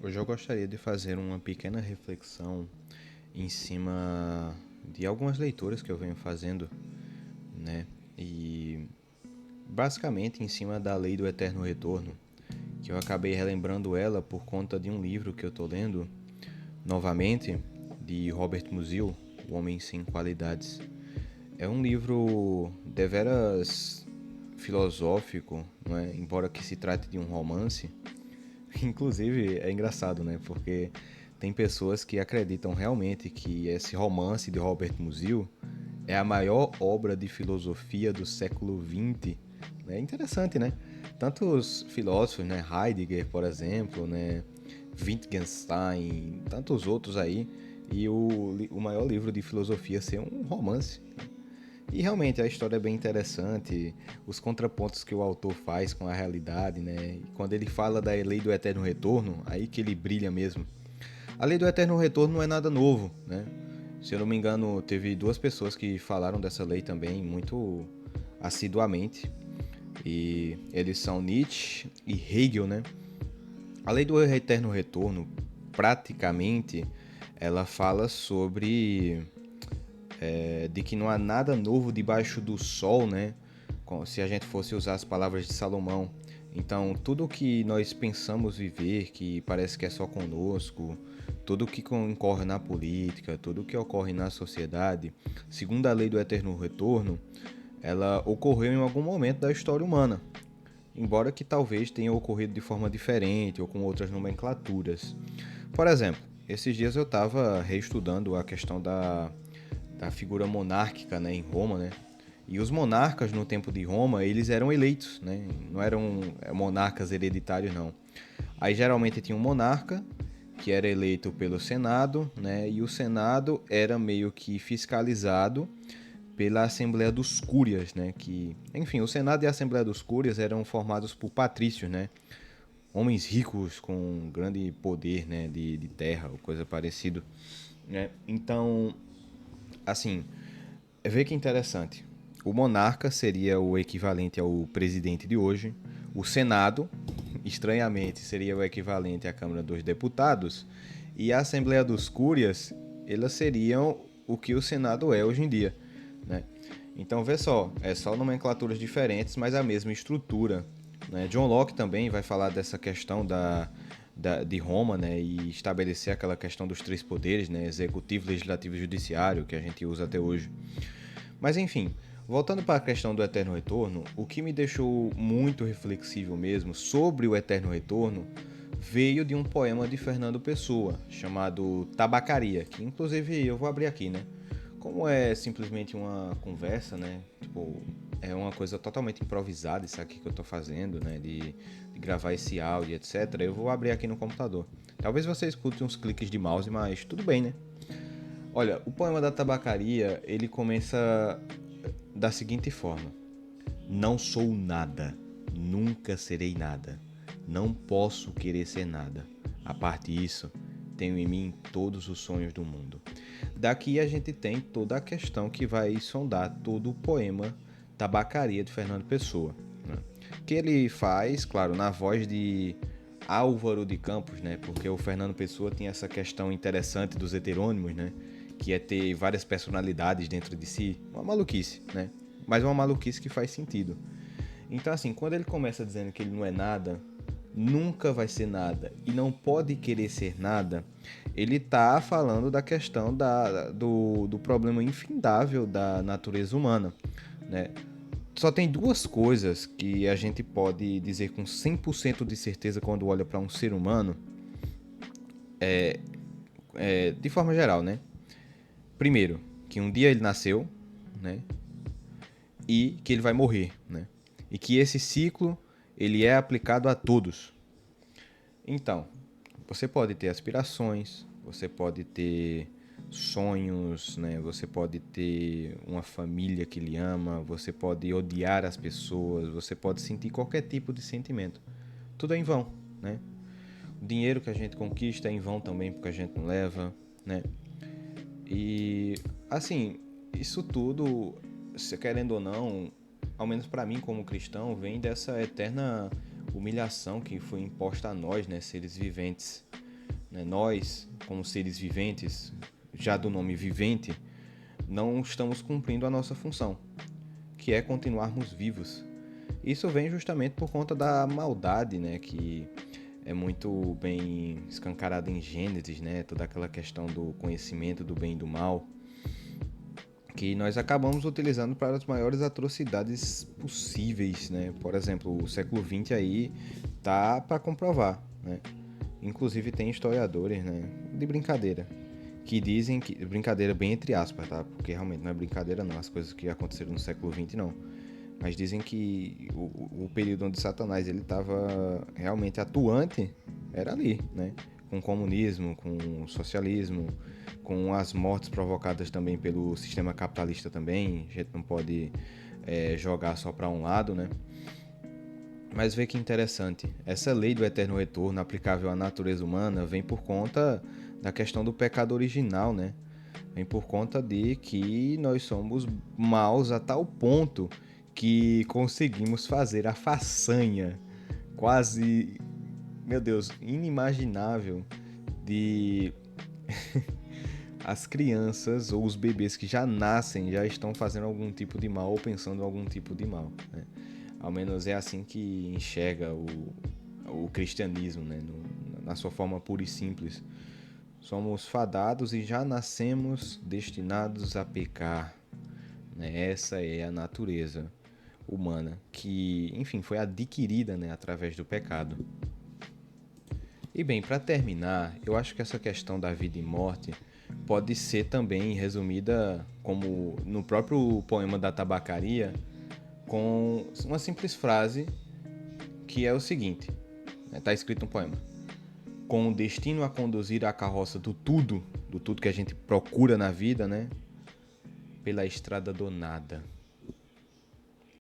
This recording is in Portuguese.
Hoje eu gostaria de fazer uma pequena reflexão em cima de algumas leituras que eu venho fazendo, né? E basicamente em cima da Lei do Eterno Retorno, que eu acabei relembrando ela por conta de um livro que eu tô lendo novamente, de Robert Musil, O Homem Sem Qualidades. É um livro deveras filosófico, não é? Embora que se trate de um romance. Inclusive, é engraçado, né? Porque tem pessoas que acreditam realmente que esse romance de Robert Musil é a maior obra de filosofia do século XX. É interessante, né? Tantos filósofos, né? Heidegger, por exemplo, né? Wittgenstein, tantos outros aí, e o maior livro de filosofia ser um romance. E realmente a história é bem interessante, os contrapontos que o autor faz com a realidade, né? E quando ele fala da lei do eterno retorno, aí que ele brilha mesmo. A lei do eterno retorno não é nada novo, né? Se eu não me engano, teve duas pessoas que falaram dessa lei também muito assiduamente. E eles são Nietzsche e Hegel, né? A lei do eterno retorno, praticamente, ela fala sobre de que não há nada novo debaixo do sol, né? Se a gente fosse usar as palavras de Salomão. Então, tudo que nós pensamos viver, que parece que é só conosco, tudo que ocorre na política, tudo que ocorre na sociedade, segundo a lei do eterno retorno, ela ocorreu em algum momento da história humana, embora que talvez tenha ocorrido de forma diferente ou com outras nomenclaturas. Por exemplo, esses dias eu estava reestudando a questão da figura monárquica, né, em Roma, né? E os monarcas no tempo de Roma, eles eram eleitos, né? Não eram monarcas hereditários, não. Aí geralmente tinha um monarca que era eleito pelo Senado, né? E o Senado era meio que fiscalizado pela Assembleia dos Cúrias, né? Que, enfim, o Senado e a Assembleia dos Cúrias eram formados por patrícios, né? Homens ricos com grande poder, né? De terra ou coisa parecida, né? Então, assim, vê que interessante. O monarca seria o equivalente ao presidente de hoje. O Senado, estranhamente, seria o equivalente à Câmara dos Deputados. E a Assembleia dos Cúrias, elas seriam o que o Senado é hoje em dia, né? Então, vê só, é só nomenclaturas diferentes, mas a mesma estrutura, né? John Locke também vai falar dessa questão de Roma, né, e estabelecer aquela questão dos três poderes, né, executivo, legislativo e judiciário, que a gente usa até hoje. Mas enfim, voltando para a questão do Eterno Retorno, o que me deixou muito reflexivo mesmo sobre o Eterno Retorno veio de um poema de Fernando Pessoa, chamado Tabacaria, que inclusive eu vou abrir aqui, né? Como é simplesmente uma conversa, né? Tipo, é uma coisa totalmente improvisada isso aqui que eu tô fazendo, né? De gravar esse áudio, etc. Eu vou abrir aqui no computador. Talvez você escute uns cliques de mouse, mas tudo bem, né? Olha, o poema da tabacaria, ele começa da seguinte forma: não sou nada, nunca serei nada. Não posso querer ser nada. A parte disso, tenho em mim todos os sonhos do mundo. Daqui a gente tem toda a questão que vai sondar todo o poema Tabacaria de Fernando Pessoa, né? Que ele faz, claro, na voz de Álvaro de Campos, né? Porque o Fernando Pessoa tinha essa questão interessante dos heterônimos, né? Que é ter várias personalidades dentro de si. Uma maluquice, né? Mas uma maluquice que faz sentido. Então, assim, quando ele começa dizendo que ele não é nada, nunca vai ser nada e não pode querer ser nada, ele tá falando da questão do problema infindável da natureza humana, né? Só tem duas coisas que a gente pode dizer com 100% de certeza quando olha para um ser humano, de forma geral, né? Primeiro, que um dia ele nasceu, né? E que ele vai morrer, né? E que esse ciclo ele é aplicado a todos. Então, você pode ter aspirações, você pode ter sonhos, né? Você pode ter uma família que lhe ama, você pode odiar as pessoas, você pode sentir qualquer tipo de sentimento. Tudo é em vão, né? O dinheiro que a gente conquista é em vão também porque a gente não leva, né? E assim, isso tudo, se querendo ou não, ao menos para mim como cristão, vem dessa eterna humilhação que foi imposta a nós, né, seres viventes. né? Nós, como seres viventes, já do nome vivente, não estamos cumprindo a nossa função, que é continuarmos vivos. Isso vem justamente por conta da maldade, né, que é muito bem escancarada em Gênesis, né, toda aquela questão do conhecimento do bem e do mal, que nós acabamos utilizando para as maiores atrocidades possíveis, né? Por exemplo, o século XX aí tá para comprovar, né? Inclusive tem historiadores, né, de brincadeira, que dizem que brincadeira bem entre aspas, tá? Porque realmente não é brincadeira não, as coisas que aconteceram no século XX não. Mas dizem que o período onde Satanás ele estava realmente atuante era ali, né? Com o comunismo, com o socialismo, com as mortes provocadas também pelo sistema capitalista também. A gente não pode jogar só para um lado, né? Mas vê que interessante, essa lei do eterno retorno aplicável à natureza humana vem por conta da questão do pecado original, né? Vem por conta de que nós somos maus a tal ponto que conseguimos fazer a façanha quase, meu Deus, inimaginável de as crianças ou os bebês que já nascem já estão fazendo algum tipo de mal ou pensando em algum tipo de mal, né? Ao menos é assim que enxerga o cristianismo, né? Na sua forma pura e simples. Somos fadados e já nascemos destinados a pecar, né? Essa é a natureza humana que, enfim, foi adquirida, né, através do pecado. E bem, para terminar, eu acho que essa questão da vida e morte pode ser também resumida como no próprio poema da tabacaria, com uma simples frase que é o seguinte, né? Tá escrito no poema: com o destino a conduzir a carroça do tudo que a gente procura na vida, né? Pela estrada do nada.